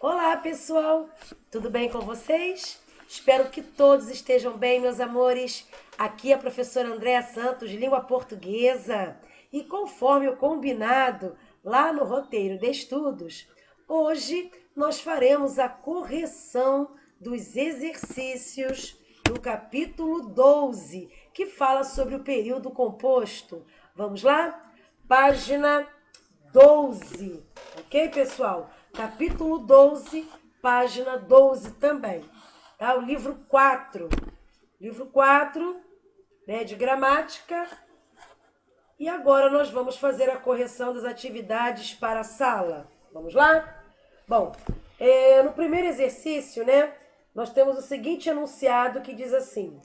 Olá, pessoal! Tudo bem com vocês? Espero que todos estejam bem, meus amores. Aqui é a professora Andréa Santos, de língua portuguesa. E conforme o combinado lá no roteiro de estudos, hoje nós faremos a correção dos exercícios do capítulo 12, que fala sobre o período composto. Vamos lá? Página 12, ok, pessoal? Capítulo 12, página 12 também. Tá? O livro 4. Livro 4, né, de gramática. E agora nós vamos fazer a correção das atividades para a sala. Vamos lá? Bom, no primeiro exercício, né, nós temos o seguinte enunciado que diz assim: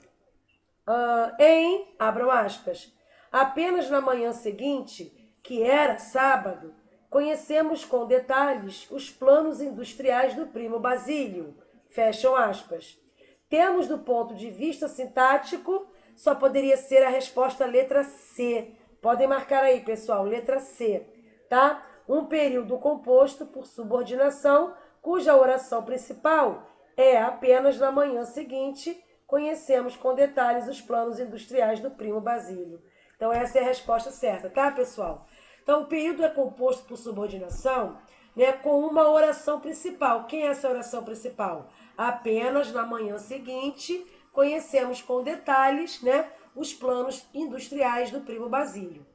abram aspas, apenas na manhã seguinte, que era sábado, conhecemos com detalhes os planos industriais do primo Basílio, fecham aspas. Temos, do ponto de vista sintático, só poderia ser a resposta letra C. Podem marcar aí, pessoal, letra C, tá? Um período composto por subordinação, cuja oração principal é apenas na manhã seguinte, conhecemos com detalhes os planos industriais do primo Basílio. Então, essa é a resposta certa, tá, pessoal? Então, o período é composto por subordinação, né, com uma oração principal. Quem é essa oração principal? Apenas na manhã seguinte, conhecemos com detalhes, né, os planos industriais do primo Basílio.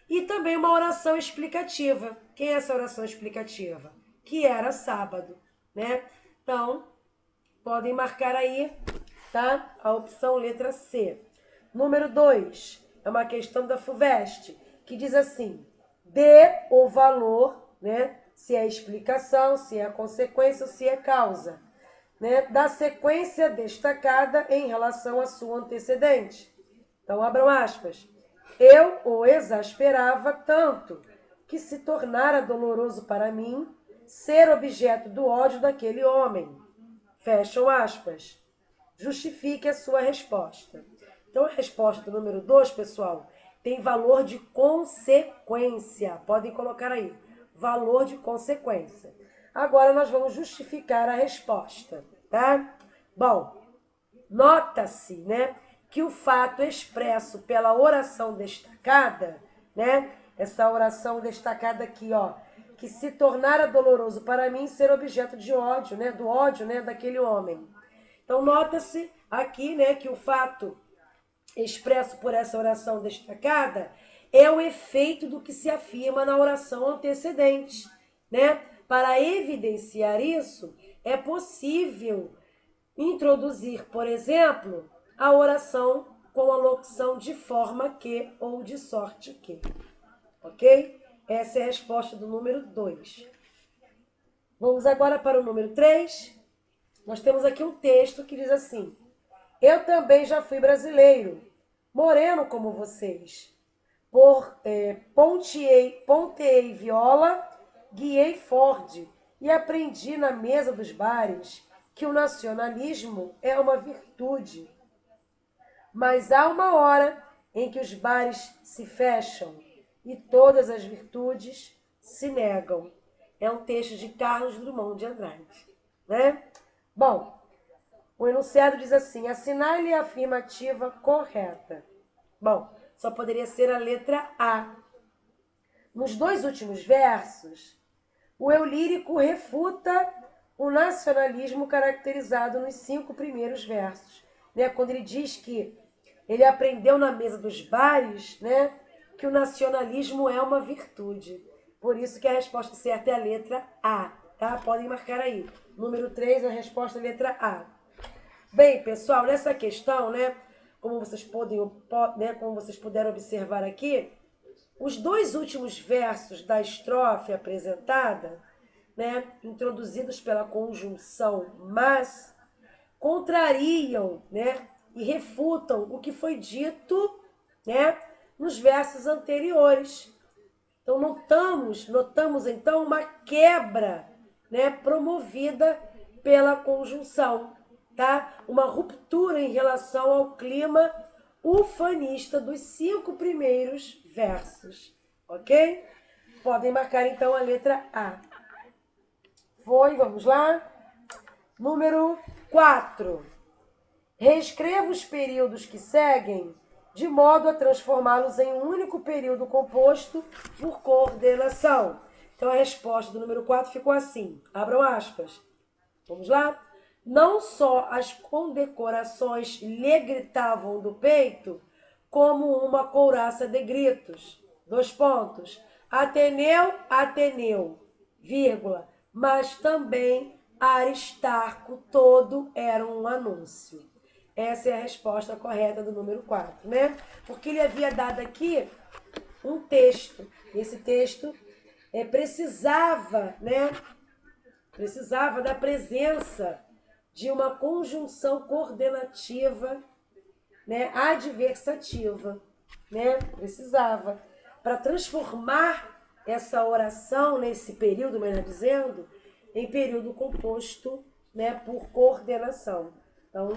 E também uma oração explicativa. Quem é essa oração explicativa? Que era sábado, né? Então, podem marcar aí, tá? A opção letra C. Número 2 é uma questão da FUVEST, que diz assim: dê o valor, né? Se é explicação, se é consequência ou se é causa, né? Da sequência destacada em relação à sua antecedente. Então, abram aspas. Eu o exasperava tanto que se tornara doloroso para mim ser objeto do ódio daquele homem. Fecham aspas. Justifique a sua resposta. Então, a resposta do número 2, pessoal, tem valor de consequência. Podem colocar aí, valor de consequência. Agora, nós vamos justificar a resposta, tá? Bom, nota-se, né, que o fato expresso pela oração destacada, né, essa oração destacada aqui, ó, que se tornara doloroso para mim ser objeto de ódio, né, do ódio, né, daquele homem. Então, nota-se aqui, né, que o fato expresso por essa oração destacada é o efeito do que se afirma na oração antecedente, né? Para evidenciar isso, é possível introduzir, por exemplo, a oração com a locução de forma que ou de sorte que. Ok? Essa é a resposta do número 2. Vamos agora para o número 3. Nós temos aqui um texto que diz assim: eu também já fui brasileiro, moreno como vocês. Ponteei viola, guiei Ford e aprendi na mesa dos bares que o nacionalismo é uma virtude. Mas há uma hora em que os bares se fecham e todas as virtudes se negam. É um texto de Carlos Drummond de Andrade, né? Bom, o enunciado diz assim: assinale a afirmativa correta. Bom, só poderia ser a letra A. Nos dois últimos versos, o eu lírico refuta o nacionalismo caracterizado nos 5 primeiros versos, né? Quando ele diz que ele aprendeu na mesa dos bares, né, que o nacionalismo é uma virtude. Por isso que a resposta certa é a letra A, tá? Podem marcar aí. Número 3, a resposta é a letra A. Bem, pessoal, nessa questão, né, como vocês puderam observar aqui, os dois últimos versos da estrofe apresentada, né, introduzidos pela conjunção mas, contrariam, né, e refutam o que foi dito, né, nos versos anteriores. Então notamos então uma quebra, né, promovida pela conjunção, tá? Uma ruptura em relação ao clima ufanista dos 5 primeiros versos, ok? Podem marcar então a letra A. foi, vamos lá. Número 4. Reescreva os períodos que seguem de modo a transformá-los em um único período composto por coordenação. Então, a resposta do número 4 ficou assim. Abram aspas. Vamos lá? Não só as condecorações lhe gritavam do peito, como uma couraça de gritos. 2 pontos. Ateneu, Ateneu, vírgula, mas também Aristarco todo era um anúncio. Essa é a resposta correta do número 4, né? Porque ele havia dado aqui um texto. Esse texto precisava, né? Precisava da presença de uma conjunção coordenativa, né? Adversativa, né? Precisava. Para transformar essa oração nesse período, melhor dizendo, em período composto, né, por coordenação. Então,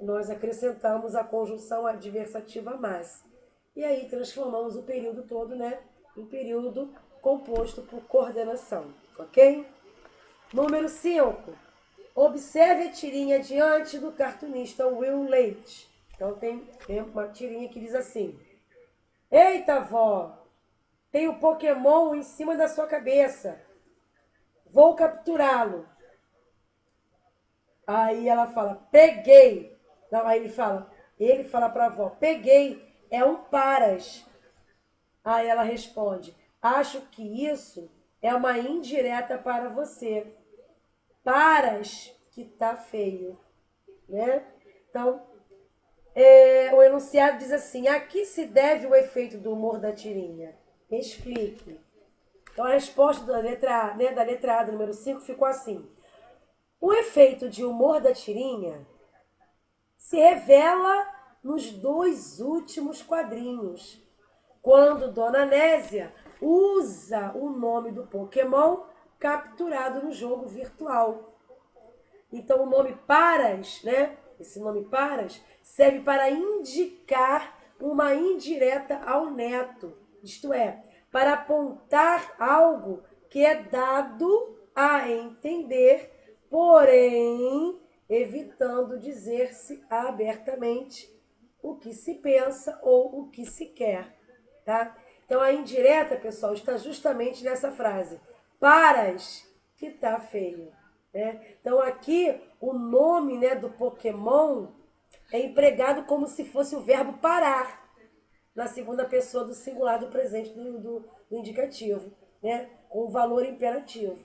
nós acrescentamos a conjunção adversativa mais. E aí transformamos o período todo, né, em período composto por coordenação, ok? Número 5. Observe a tirinha diante do cartunista Will Leite. Então tem uma tirinha que diz assim: eita, vó, tem o Pokémon em cima da sua cabeça. Vou capturá-lo. Aí ela fala, peguei. Não, aí ele fala para a avó, peguei, é um paras. Aí ela responde, acho que isso é uma indireta para você. Paras que tá feio, né? Então, o enunciado diz assim, a que se deve o efeito do humor da tirinha? Explique. Então, a resposta da letra A, né, da letra A do número 5 ficou assim. O efeito de humor da tirinha se revela nos 2 últimos quadrinhos, quando Dona Nésia usa o nome do Pokémon capturado no jogo virtual. Então, o nome Paras, né? Esse nome Paras serve para indicar uma indireta ao neto, isto é, para apontar algo que é dado a entender, porém, evitando dizer-se abertamente o que se pensa ou o que se quer, tá? Então, a indireta, pessoal, está justamente nessa frase. Paras que tá feio, né? Então, aqui, o nome, né, do Pokémon é empregado como se fosse o verbo parar, na segunda pessoa do singular do presente do indicativo, né? Com o valor imperativo.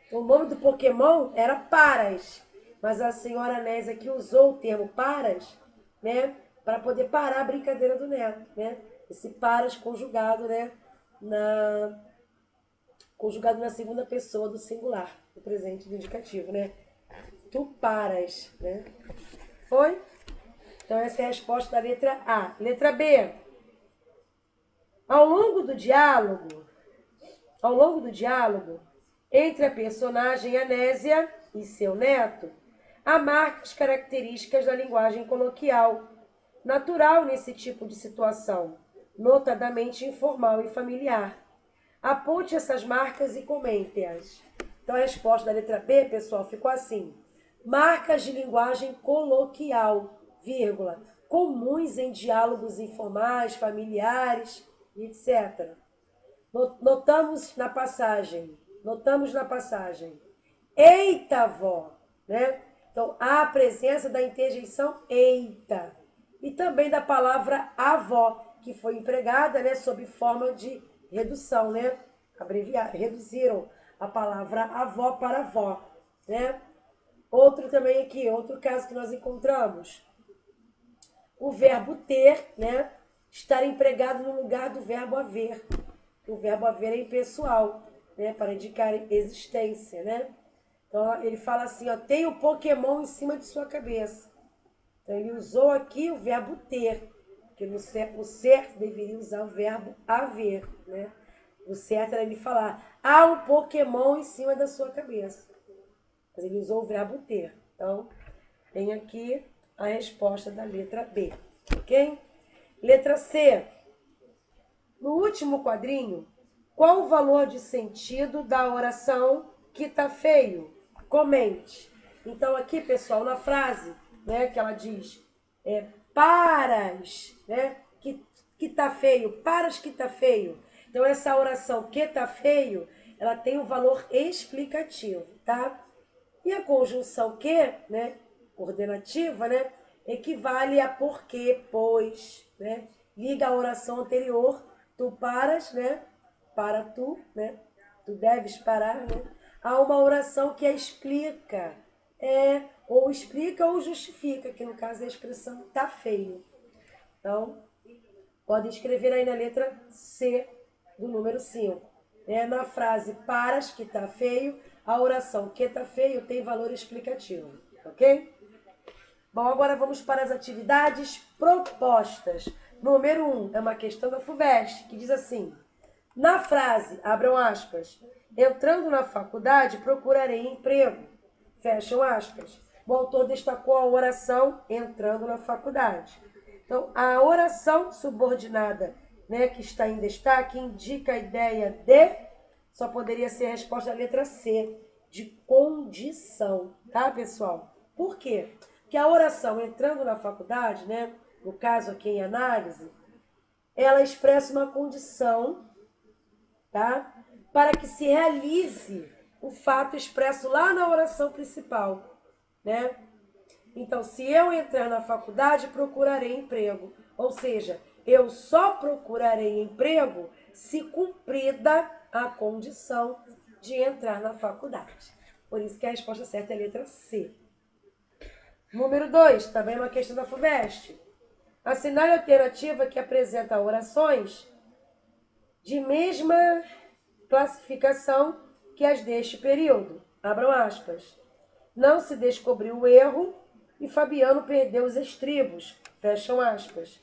Então, o nome do Pokémon era Paras, mas a senhora Nésia aqui usou o termo Paras, né? Para poder parar a brincadeira do neto, né? Esse Paras conjugado, né? Conjugado na segunda pessoa do singular, do presente do indicativo, né? Tu paras, né? Foi? Então, essa é a resposta da letra A. Letra B. Ao longo do diálogo entre a personagem Anésia e seu neto, há marcas características da linguagem coloquial, natural nesse tipo de situação, notadamente informal e familiar. Aponte essas marcas e comente-as. Então, a resposta da letra B, pessoal, ficou assim. Marcas de linguagem coloquial, vírgula, comuns em diálogos informais, familiares, etc. Notamos na passagem. Eita, vó, né? Então, há a presença da interjeição eita. E também da palavra avó, que foi empregada, né, sob forma de redução, né? Reduziram a palavra avó para avó, né? Outro também aqui, outro caso que nós encontramos. O verbo ter, né? Estar empregado no lugar do verbo haver. O verbo haver é impessoal, né? Para indicar existência, né? Então, ele fala assim, ó, tem o Pokémon em cima de sua cabeça. Então, ele usou aqui o verbo ter, porque o certo deveria usar o verbo haver, né? O certo era ele falar, há um Pokémon em cima da sua cabeça. Mas ele usou o verbo ter. Então, tem aqui a resposta da letra B, ok? Letra C. No último quadrinho, qual o valor de sentido da oração que tá feio? comente. Então aqui, pessoal, na frase, né, que ela diz, paras, né, que tá feio, paras que tá feio. Então essa oração que tá feio, ela tem um valor explicativo, tá? E a conjunção que, né, ordenativa, né, equivale a porque, pois, né? Liga a oração anterior, tu paras, né? Para tu, né? Tu deves parar, né? A uma oração que a explica, ou explica ou justifica, que no caso é a expressão tá feio. Então, pode escrever aí na letra C do número 5. Na frase paras, que tá feio, a oração que tá feio tem valor explicativo, ok? Bom, agora vamos para as atividades propostas. Número 1 é uma questão da FUVEST, que diz assim: na frase, abram aspas, entrando na faculdade, procurarei emprego, fecham aspas. O autor destacou a oração entrando na faculdade. Então, a oração subordinada, né, que está em destaque, indica a ideia de, só poderia ser a resposta da letra C, de condição, tá, pessoal? Por quê? Porque a oração entrando na faculdade, né, no caso aqui em análise, ela expressa uma condição, tá, para que se realize o fato expresso lá na oração principal, né? Então, se eu entrar na faculdade, procurarei emprego. Ou seja, eu só procurarei emprego se cumprida a condição de entrar na faculdade. Por isso que a resposta certa é a letra C. Número 2, também é uma questão da FUVEST. Assinale a alternativa que apresenta orações de mesma classificação que as deste período. Abram aspas. Não se descobriu o erro e Fabiano perdeu os estribos. Fecham aspas.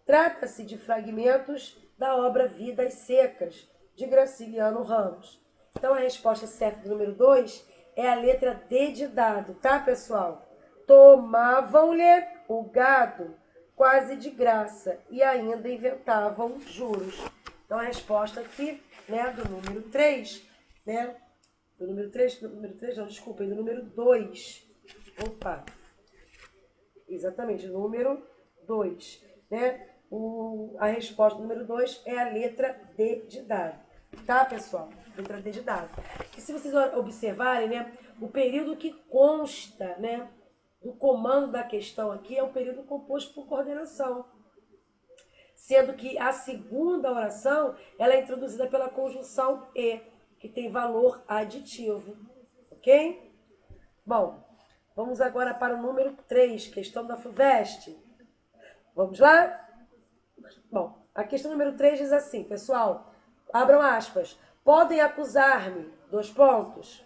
Trata-se de fragmentos da obra Vidas Secas, de Graciliano Ramos. Então, a resposta certa do número 2 é a letra D de dado, tá, pessoal? Tomavam-lhe o gado quase de graça e ainda inventavam juros. Então, a resposta aqui, né, do número 3, né, do número 3, não, desculpem, do número 2. Opa, exatamente, número 2, né? A resposta número 2 é a letra D de dado, tá, pessoal? Letra D de dado. E se vocês observarem, né, o período que consta, né, do comando da questão aqui é o período composto por coordenação, sendo que a segunda oração ela é introduzida pela conjunção e, que tem valor aditivo, ok? Bom, vamos agora para o número 3, questão da FUVEST. Vamos lá? Bom, a questão número 3 diz assim, pessoal, abram aspas. Podem acusar-me, dois pontos.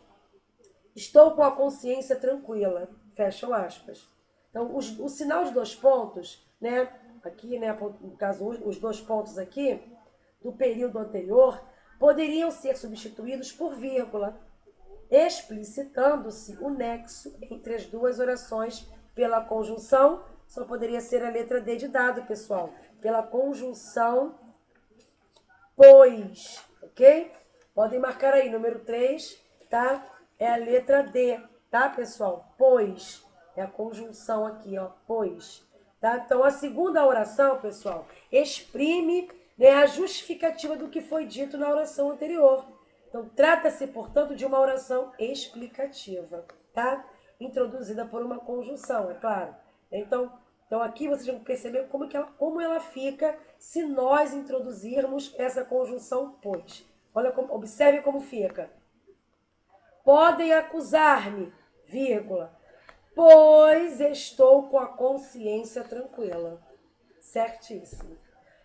Estou com a consciência tranquila, fecham aspas. Então, o sinal de dois pontos, né, aqui, né, no caso, os dois pontos aqui, do período anterior, poderiam ser substituídos por vírgula, explicitando-se o nexo entre as duas orações pela conjunção, só poderia ser a letra D de dado, pessoal, pela conjunção pois, ok? Podem marcar aí, número 3, tá? É a letra D, tá, pessoal? Pois, é a conjunção aqui, ó, pois. Tá? Então, a segunda oração, pessoal, exprime, né, a justificativa do que foi dito na oração anterior. Então, trata-se, portanto, de uma oração explicativa, tá? Introduzida por uma conjunção, é claro. Então aqui vocês vão perceber como ela fica se nós introduzirmos essa conjunção pois. Observe como fica. Podem acusar-me, vírgula, pois estou com a consciência tranquila. Certíssimo.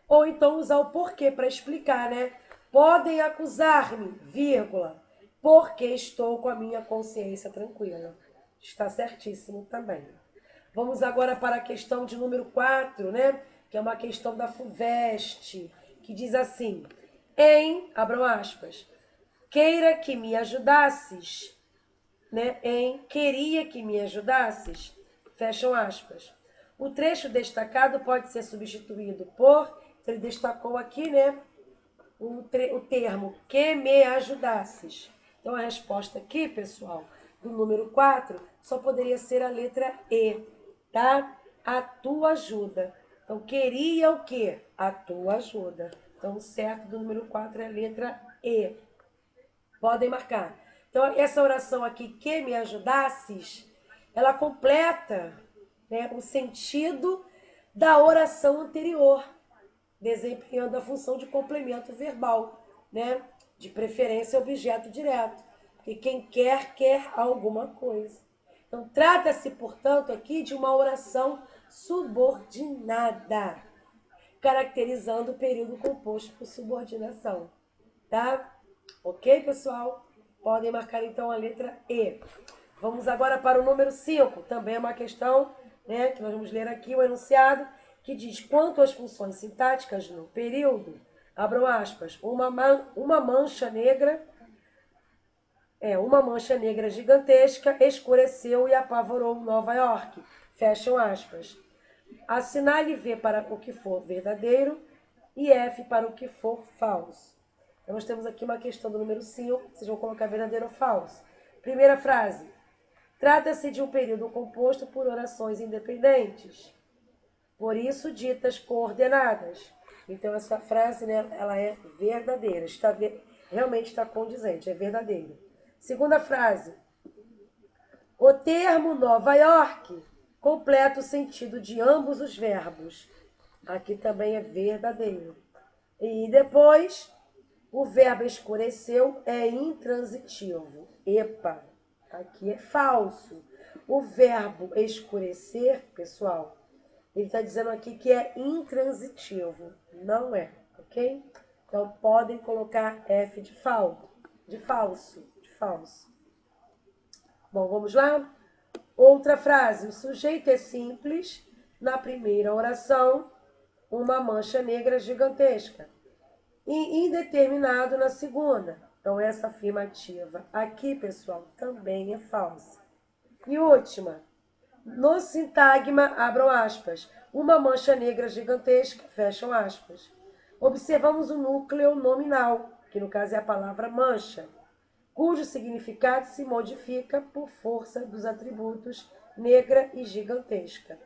Ou então usar o porquê para explicar, né? Podem acusar-me, vírgula, porque estou com a minha consciência tranquila. Está certíssimo também. Vamos agora para a questão de número 4, né? Que é uma questão da FUVEST, que diz assim, abram aspas, queira que me ajudasses, né? Queria que me ajudasses, fecham aspas. O trecho destacado pode ser substituído por, ele destacou aqui, né? O termo que me ajudasses. Então, a resposta aqui, pessoal, do número 4 só poderia ser a letra E, tá? A tua ajuda. Então, queria o quê? A tua ajuda. Então, o certo do número 4 é a letra E. Podem marcar. Então, essa oração aqui, que me ajudasses, ela completa, né, o sentido da oração anterior, desempenhando a função de complemento verbal, né? De preferência objeto direto. Porque quem quer, quer alguma coisa. Então, trata-se, portanto, aqui de uma oração subordinada, caracterizando o período composto por subordinação. Tá? Ok, pessoal? Podem marcar, então, a letra E. Vamos agora para o número 5. Também é uma questão, né, que nós vamos ler aqui, o enunciado, que diz: quanto às funções sintáticas no período, abram aspas, uma mancha negra gigantesca escureceu e apavorou Nova York. Fecham aspas. Assinale V para o que for verdadeiro e F para o que for falso. Então, nós temos aqui uma questão do número 5, vocês vão colocar verdadeiro ou falso. Primeira frase. Trata-se de um período composto por orações independentes, por isso ditas coordenadas. Então, essa frase, né, ela é verdadeira, realmente está condizente, é verdadeiro. Segunda frase. O termo Nova York completa o sentido de ambos os verbos. Aqui também é verdadeiro. E depois, o verbo escureceu é intransitivo. Epa, aqui é falso. O verbo escurecer, pessoal, ele está dizendo aqui que é intransitivo. Não é, ok? Então, podem colocar F de falso. Bom, vamos lá? Outra frase. O sujeito é simples. Na primeira oração, uma mancha negra gigantesca. E indeterminado na segunda. Então, essa afirmativa aqui, pessoal, também é falsa. E última. No sintagma, abram aspas, uma mancha negra gigantesca, fecham aspas. Observamos o núcleo nominal, que no caso é a palavra mancha, cujo significado se modifica por força dos atributos negra e gigantesca.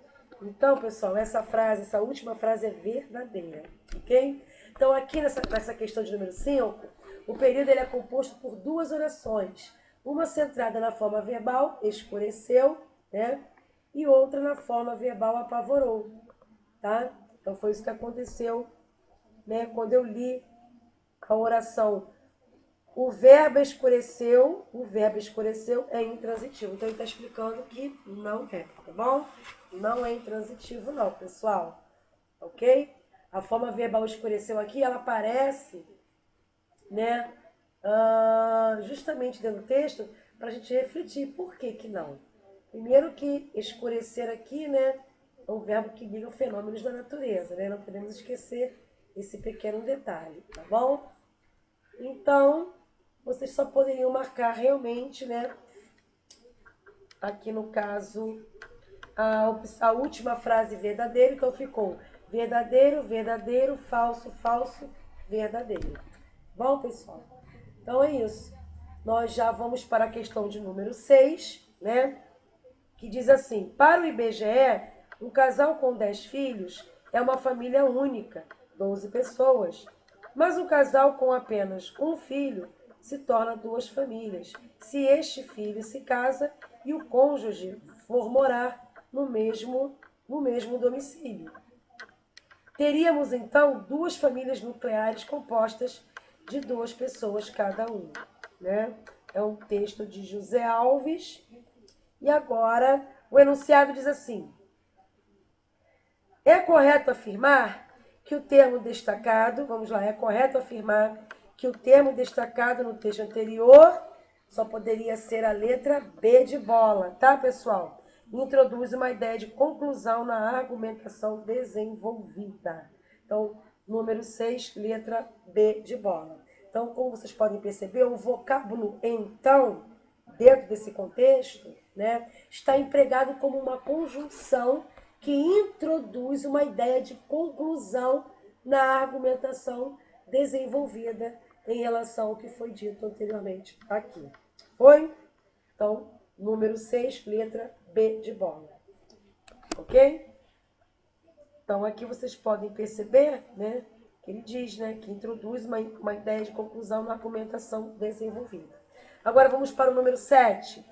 Então, pessoal, essa última frase é verdadeira, ok? Então, aqui nessa questão de número 5, o período ele é composto por duas orações. Uma centrada na forma verbal, escureceu, né? E outra na forma verbal, apavorou, tá? Então, foi isso que aconteceu, né? Quando eu li a oração, o verbo escureceu é intransitivo. Então, ele está explicando que não é, tá bom? Não é intransitivo não, pessoal. Ok? A forma verbal escureceu aqui, ela aparece, né, justamente dentro do texto, para a gente refletir. Por que que não? Primeiro que escurecer aqui, né, é um verbo que liga fenômenos da natureza, né? Não podemos esquecer esse pequeno detalhe, tá bom? Então, vocês só poderiam marcar realmente, né, aqui no caso, a última frase verdadeira, então ficou verdadeiro, verdadeiro, falso, falso, verdadeiro. Bom, pessoal? Então é isso. Nós já vamos para a questão de número 6, né? Que diz assim: para o IBGE, um casal com 10 filhos é uma família única, 12 pessoas. Mas um casal com apenas um filho se torna duas famílias, se este filho se casa e o cônjuge for morar no mesmo domicílio. Teríamos, então, duas famílias nucleares compostas de duas pessoas cada uma, né? É um texto de José Alves. E agora, o enunciado diz assim: é correto afirmar que o termo destacado, vamos lá, é correto afirmar que o termo destacado no texto anterior só poderia ser a letra B de bola, tá, pessoal? Introduz uma ideia de conclusão na argumentação desenvolvida. Então, número 6, letra B de bola. Então, como vocês podem perceber, o vocábulo então, dentro desse contexto, né, está empregado como uma conjunção que introduz uma ideia de conclusão na argumentação desenvolvida em relação ao que foi dito anteriormente aqui. Foi? Então, Número 6, letra B de bola. Ok? Então, aqui vocês podem perceber, né, que ele diz, né, que introduz uma ideia de conclusão na argumentação desenvolvida. Agora, vamos para o número 7,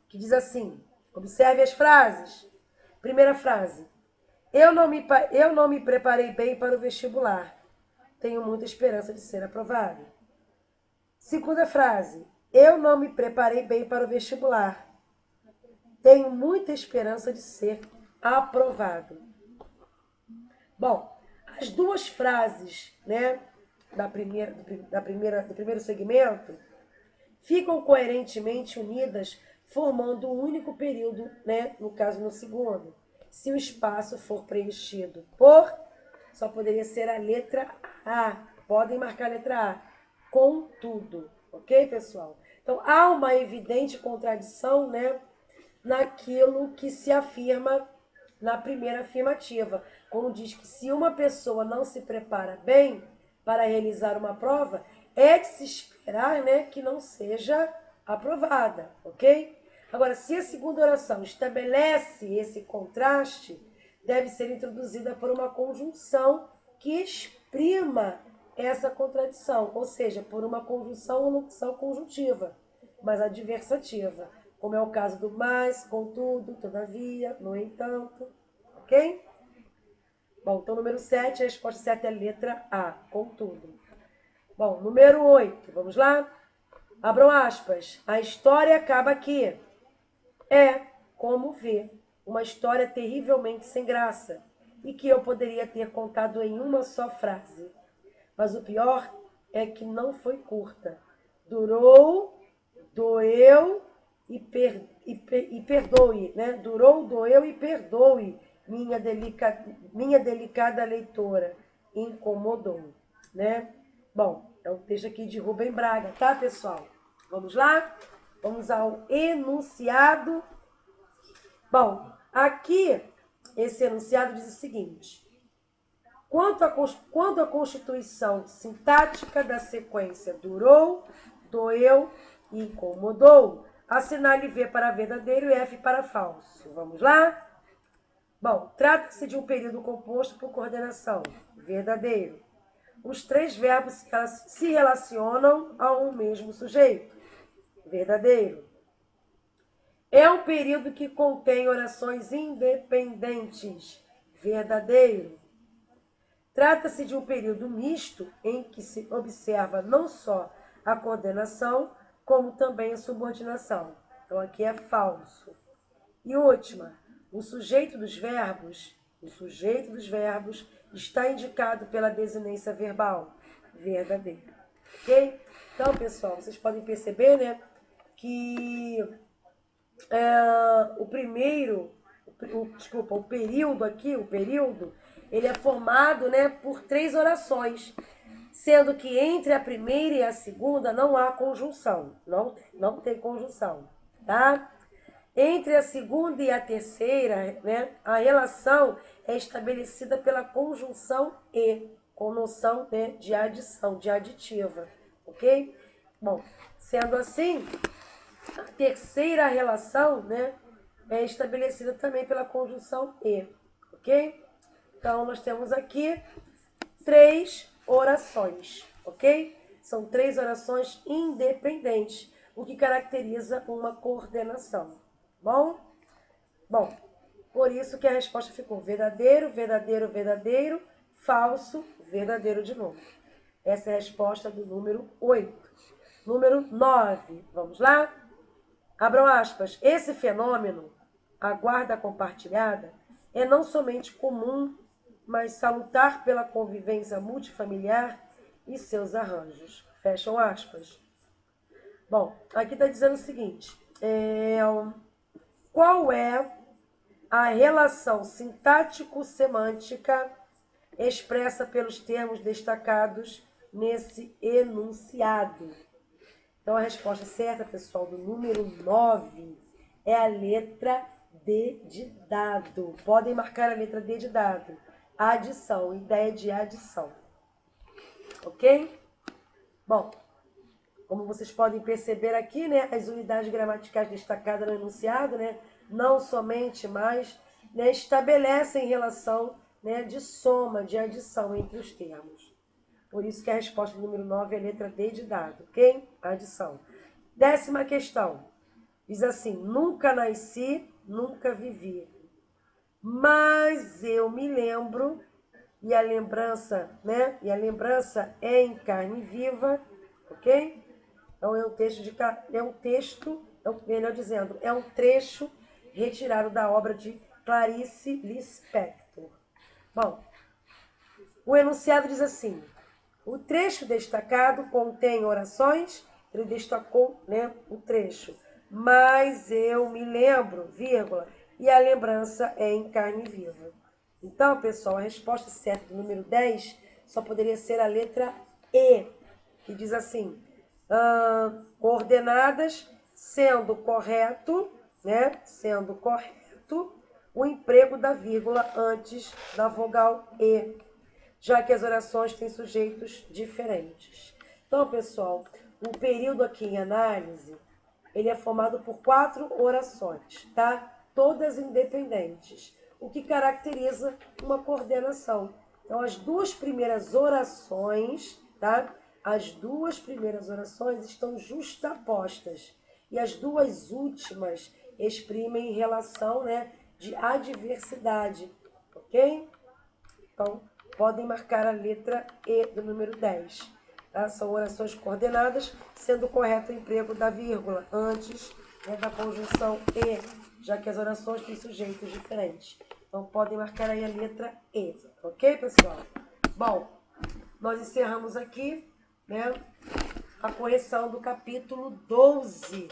que diz assim, observe as frases. Primeira frase, eu não me preparei bem para o vestibular. Tenho muita esperança de ser aprovado. Segunda frase, eu não me preparei bem para o vestibular. Tenho muita esperança de ser aprovado. Bom, as duas frases, né, do primeiro segmento ficam coerentemente unidas, formando um único período, né, no caso no segundo. Se o espaço for preenchido por, só poderia ser a letra A. Podem marcar a letra A. Contudo, ok, pessoal? Então, há uma evidente contradição, né, naquilo que se afirma na primeira afirmativa, como diz que se uma pessoa não se prepara bem para realizar uma prova, é de se esperar, né, que não seja aprovada, ok? Agora, se a segunda oração estabelece esse contraste, deve ser introduzida por uma conjunção que exprima essa contradição, ou seja, por uma conjunção ou locução conjuntiva, mas adversativa, como é o caso do mas, contudo, todavia, no entanto, ok? Bom, então número 7, a resposta certa é a letra A, contudo. Bom, número 8, vamos lá? Abram aspas. A história acaba aqui. É, como vê, uma história terrivelmente sem graça e que eu poderia ter contado em uma só frase. Mas o pior é que não foi curta. Durou, doeu e perdoe, né? Durou, doeu e perdoe, minha delicada leitora. Incomodou, né? Bom, é um texto aqui de Rubem Braga, tá, pessoal? Vamos lá? Vamos ao enunciado. Bom, aqui, esse enunciado diz o seguinte. Quanto à constituição sintática da sequência durou, doeu e incomodou, assinale V para verdadeiro e F para falso. Vamos lá? Bom, trata-se de um período composto por coordenação. Verdadeiro. Os três verbos se relacionam a um mesmo sujeito. Verdadeiro. É um período que contém orações independentes. Verdadeiro. Trata-se de um período misto em que se observa não só a coordenação, como também a subordinação. Então, aqui é falso. E última, o sujeito dos verbos está indicado pela desinência verbal. Verdadeiro. Ok? Então, pessoal, vocês podem perceber, né, que o período, ele é formado, né, por 3 orações, sendo que entre a primeira e a segunda não há conjunção, não tem conjunção, tá? Entre a segunda e a terceira, né, a relação é estabelecida pela conjunção e, com noção, né, de adição, de aditiva, ok? Bom, sendo assim, a terceira relação, né, é estabelecida também pela conjunção e, ok? Então, nós temos aqui 3 orações, ok? São 3 orações independentes, o que caracteriza uma coordenação, bom? Bom, por isso que a resposta ficou verdadeiro, verdadeiro, verdadeiro, falso, verdadeiro de novo. Essa é a resposta do número 8. Número 9, vamos lá? Abram aspas. Esse fenômeno, a guarda compartilhada, é não somente comum, mas salutar pela convivência multifamiliar e seus arranjos. Fecham aspas. Bom, aqui está dizendo o seguinte. Qual é a relação sintático-semântica expressa pelos termos destacados nesse enunciado? Então, a resposta certa, pessoal, do número 9 é a letra D de dado. Podem marcar a letra D de dado. Adição, ideia de adição. Ok? Bom, Como vocês podem perceber aqui, né, as unidades gramaticais destacadas no enunciado, né, não somente, mas né, estabelecem relação né, de soma, de adição entre os termos. Por isso que a resposta número 9 é a letra D de dado, ok? Adição. 10ª questão. Diz assim, nunca nasci, nunca vivi. Mas eu me lembro, e a lembrança, né? E a lembrança é em carne viva, ok? Então melhor dizendo, é um trecho retirado da obra de Clarice Lispector. Bom, o enunciado diz assim, o trecho destacado contém orações, ele destacou né, o trecho, mas eu me lembro, vírgula, e a lembrança é em carne viva. Então, pessoal, a resposta certa do número 10 só poderia ser a letra E, que diz assim, coordenadas, sendo correto, né, sendo correto, o emprego da vírgula antes da vogal E, já que as orações têm sujeitos diferentes. Então, pessoal, o período aqui em análise, ele é formado por 4 orações, tá? Todas independentes, o que caracteriza uma coordenação. Então, as duas primeiras orações, tá? As duas primeiras orações estão justapostas e as duas últimas exprimem relação, né, de adversidade, ok? Então, podem marcar a letra E do número 10. Tá? São orações coordenadas, sendo correto o emprego da vírgula antes né, da conjunção E, já que as orações têm sujeitos diferentes. Então, podem marcar aí a letra E. Ok, pessoal? Bom, nós encerramos aqui né, a correção do capítulo 12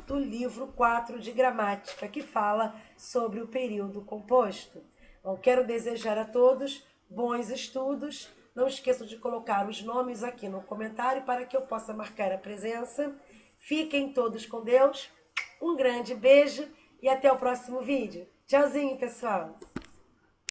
do livro 4 de gramática, que fala sobre o período composto. Bom, quero desejar a todos bons estudos. Não esqueçam de colocar os nomes aqui no comentário para que eu possa marcar a presença. Fiquem todos com Deus. Um grande beijo e até o próximo vídeo. Tchauzinho, pessoal!